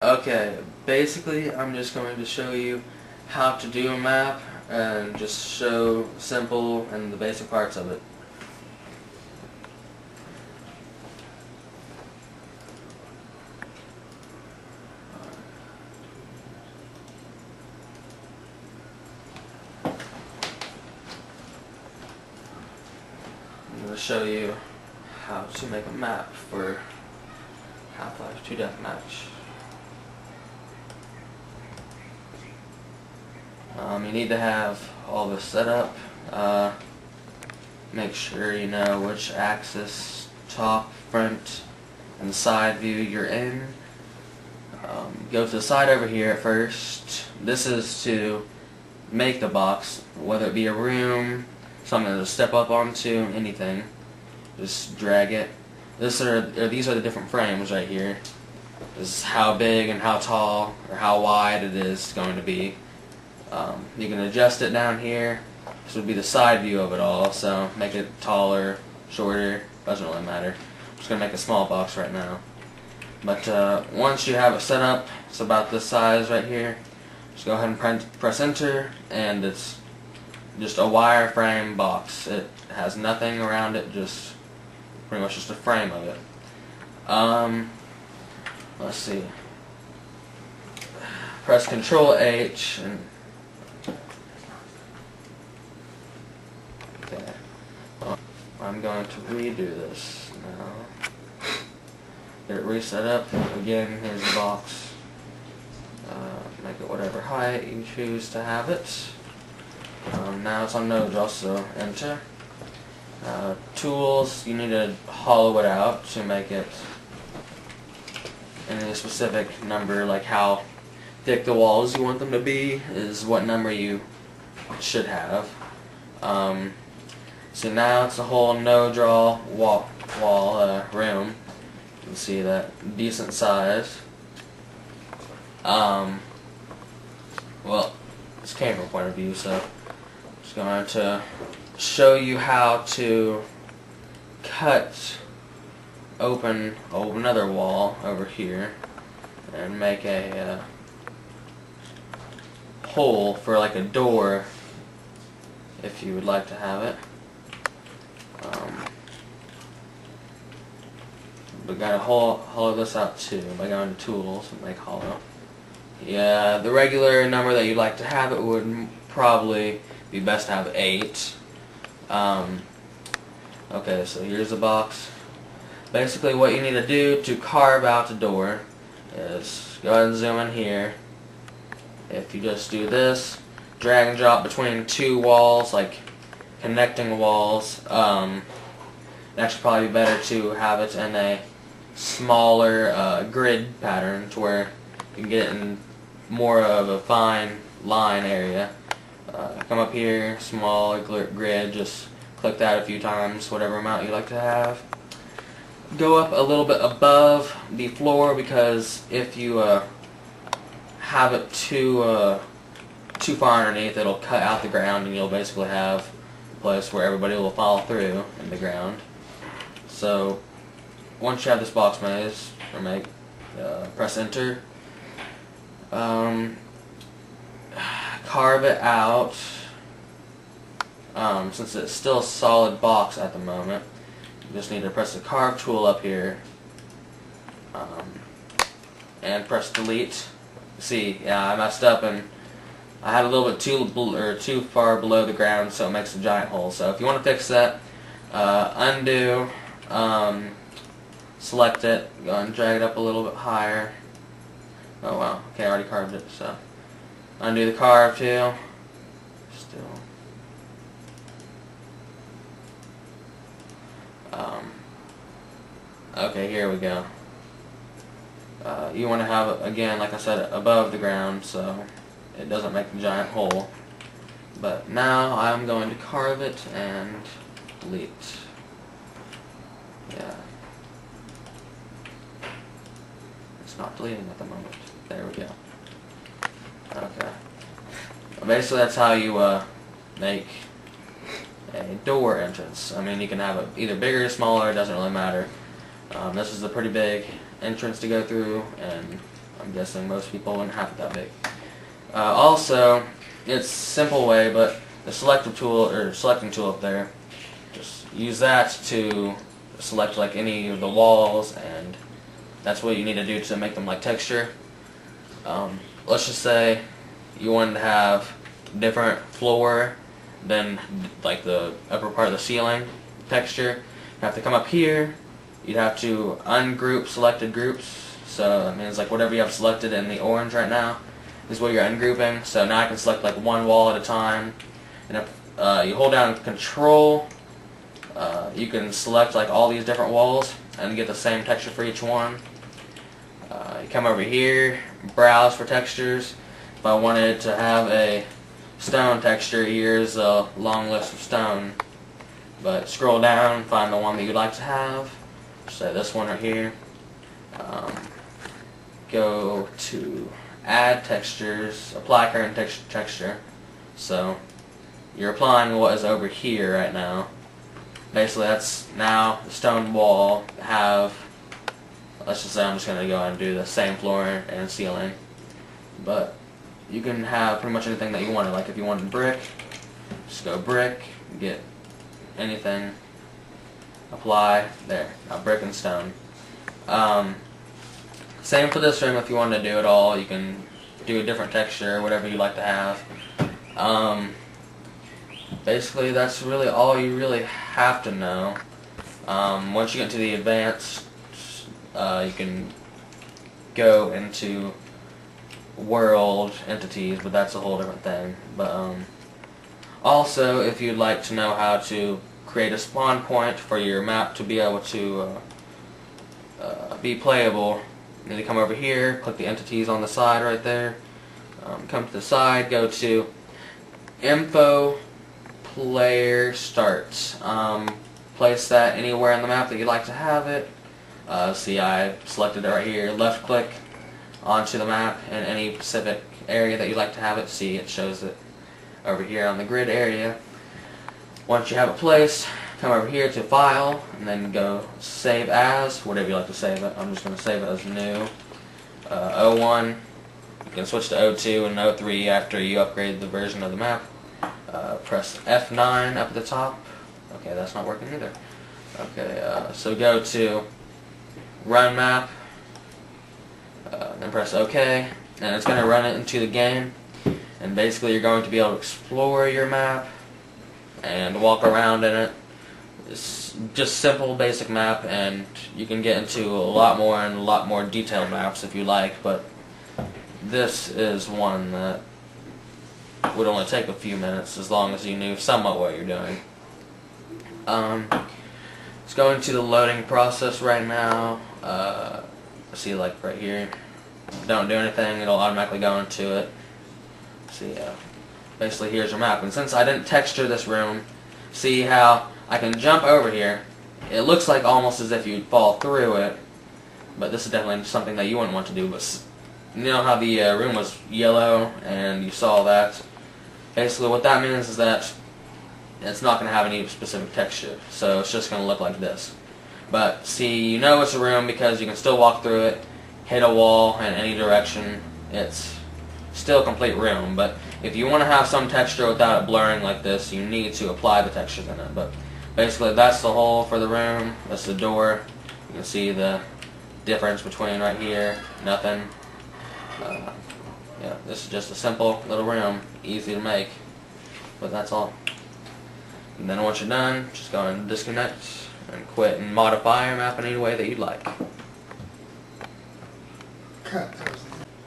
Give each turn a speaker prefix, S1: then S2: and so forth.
S1: Okay, basically I'm just going to show you how to do a map and just show simple and the basic parts of it. I'm going to show you how to make a map for Half-Life 2 Deathmatch. You need to have all this set up. Make sure you know which axis, top, front, and side view you're in. Go to the side over here at first. This is to make the box, whether it be a room, something to step up onto, anything. Just drag it. These are the different frames right here. This is how big and how tall or how wide it is going to be. You can adjust it down here. This would be the side view of it all, so make it taller, shorter, doesn't really matter. I'm just going to make a small box right now. But once you have it set up, it's about this size right here. Just go ahead and press enter, and it's just a wireframe box. It has nothing around it, just pretty much just a frame of it. Let's see. Press Control H and okay. I'm going to redo this now. Get it reset up. Again, here's the box. Make it whatever height you choose to have it. Now it's on no draw, so enter. Tools, you need to hollow it out to make it in a specific number, like how thick the walls you want them to be is what number you should have. So now it's a whole no draw wall room. You can see that decent size. Well, it's camera point of view, so I'm just going to show you how to cut open another wall over here and make a hole for like a door if you would like to have it. But gotta hollow this out too by going to tools and make hollow. Yeah, the regular number that you'd like to have it would probably be best to have 8. Okay, so here's the box. Basically what you need to do to carve out the door is go ahead and zoom in here. If you just do this, drag and drop between two walls, like connecting walls, it'd actually probably be better to have it in a smaller grid pattern to where you can get it in more of a fine line area. Come up here, small grid, just click that a few times, whatever amount you like to have. Go up a little bit above the floor, because if you have it too far underneath, it'll cut out the ground and you'll basically have a place where everybody will fall through in the ground. So once you have this box made, press enter. Carve it out. Since it's still a solid box at the moment, you just need to press the carve tool up here and press delete. See, yeah, I messed up and I had a little bit too far below the ground, so it makes a giant hole. So if you want to fix that, undo, select it, go and drag it up a little bit higher. Oh wow, okay, I already carved it, so undo the carve too. Still. Okay, here we go. You want to have it, again, like I said, above the ground so it doesn't make a giant hole. But now I'm going to carve it and delete. Yeah. It's not deleting at the moment. There we go. Okay. Basically that's how you make a door entrance. I mean, you can have it either bigger or smaller, it doesn't really matter. This is a pretty big entrance to go through, and I'm guessing most people wouldn't have it that big. Also, it's a simple way, but the selective tool or selecting tool up there, just use that to select like any of the walls, and that's what you need to do to make them like texture. Let's just say you wanted to have different floor than like the upper part of the ceiling texture. You have to come up here. You'd have to ungroup selected groups. So that means like whatever you have selected in the orange right now is what you're ungrouping. So now I can select like one wall at a time. And if you hold down Control, you can select like all these different walls and get the same texture for each one. You come over here, browse for textures. If I wanted to have a stone texture, here's a long list of stone. But scroll down, find the one that you'd like to have. Say this one right here. Go to Add Textures, Apply Current Texture. So you're applying what is over here right now. Basically, that's now the stone wall have. Let's just say I'm just going to go and do the same floor and ceiling. But you can have pretty much anything that you wanted. Like if you wanted brick, just go brick, get anything, apply, there. Now brick and stone. Same for this room. If you wanted to do it all, you can do a different texture, whatever you like to have. Basically, that's really all you really have to know. Once you get into the advanced, you can go into world entities, but that's a whole different thing. But also, if you'd like to know how to create a spawn point for your map to be able to be playable, you need to come over here, click the entities on the side right there, come to the side, go to Info Player Starts. Place that anywhere on the map that you'd like to have it. See, I selected it right here. Left click onto the map in any specific area that you'd like to have it. See, it shows it over here on the grid area. Once you have it placed, come over here to File, and then go Save As, whatever you like to save it. I'm just going to save it as New. 01. You can switch to 02 and 03 after you upgrade the version of the map. Press F9 up at the top. Okay, that's not working either. Okay, so go to Run Map, then press OK, and it's going to run it into the game. And basically you're going to be able to explore your map and walk around in it. It's just simple basic map, and you can get into a lot more and a lot more detailed maps if you like, but this is one that would only take a few minutes as long as you knew somewhat what you're doing. It's going to the loading process right now. See, like right here, don't do anything, it'll automatically go into it. See, basically here's your map, and since I didn't texture this room, see how I can jump over here. It looks like almost as if you'd fall through it, but this is definitely something that you wouldn't want to do. But you know how the room was yellow and you saw that? Basically what that means is that it's not going to have any specific texture, so it's just going to look like this. But see, you know it's a room because you can still walk through it, hit a wall in any direction. It's still a complete room, but if you want to have some texture without it blurring like this, you need to apply the textures in it. But basically that's the hole for the room, that's the door. You can see the difference between right here, nothing. Yeah, this is just a simple little room, easy to make, but that's all. And then once you're done, just go and disconnect and quit and modify your map in any way that you'd like.
S2: Cut.